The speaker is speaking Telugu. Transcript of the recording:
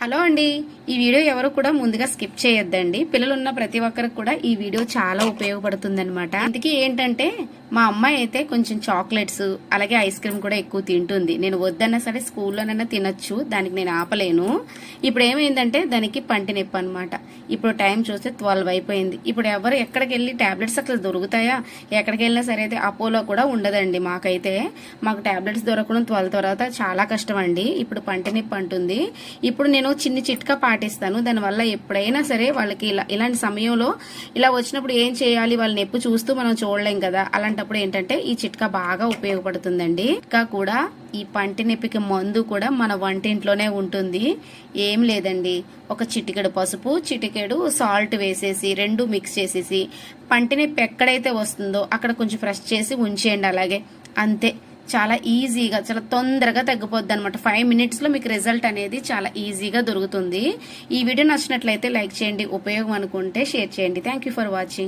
హలో అండి. ఈ వీడియో ఎవరు కూడా ముందుగా స్కిప్ చేయొద్దండి. పిల్లలు ఉన్న ప్రతి ఒక్కరికి కూడా ఈ వీడియో చాలా ఉపయోగపడుతుంది అనమాట. ఇంతకీ ఏంటంటే మా అమ్మాయి అయితే కొంచెం చాక్లెట్స్ అలాగే ఐస్ క్రీమ్ కూడా ఎక్కువ తింటుంది. నేను వద్దన్నా సరే స్కూల్లోనైనా తినొచ్చు, దానికి నేను ఆపలేను. ఇప్పుడు ఏమైందంటే దానికి పంటి నొప్పి అనమాట. ఇప్పుడు టైం చూస్తే 12 అయిపోయింది. ఇప్పుడు ఎవరు ఎక్కడికి వెళ్ళి టాబ్లెట్స్ అసలు దొరుకుతాయా? ఎక్కడికి వెళ్ళినా సరే అయితే అపోలో కూడా ఉండదండి. మాకు టాబ్లెట్స్ దొరకడం 12 తర్వాత చాలా కష్టం అండి. ఇప్పుడు పంటి నొప్పి అంటుంది. ఇప్పుడు నేను చిన్న చిట్కా పాటిస్తాను. దానివల్ల ఎప్పుడైనా సరే వాళ్ళకి ఇలాంటి సమయంలో ఇలా వచ్చినప్పుడు ఏం చేయాలి, వాళ్ళ నొప్పి చూస్తూ మనం చూడలేం కదా. అలాంటప్పుడు ఏంటంటే ఈ చిట్కా బాగా ఉపయోగపడుతుందండి. ఇంకా కూడా ఈ పంటి నొప్పికి మందు కూడా మన వంటింట్లోనే ఉంటుంది. ఏం లేదండి, ఒక చిటికెడు పసుపు, చిటికెడు సాల్ట్ వేసేసి రెండు మిక్స్ చేసేసి పంటి నొప్పి ఎక్కడైతే వస్తుందో అక్కడ కొంచెం ఫ్రెష్ చేసి ఉంచేయండి. అలాగే అంతే, చాలా ఈజీగా చాలా తొందరగా తగ్గిపోద్ది అనమాట. 5 minutes లో మీకు రిజల్ట్ అనేది చాలా ఈజీగా దొరుకుతుంది. ఈ వీడియో నచ్చినట్లయితే లైక్ చేయండి, ఉపయోగం అనుకుంటే షేర్ చేయండి. Thank you for watching.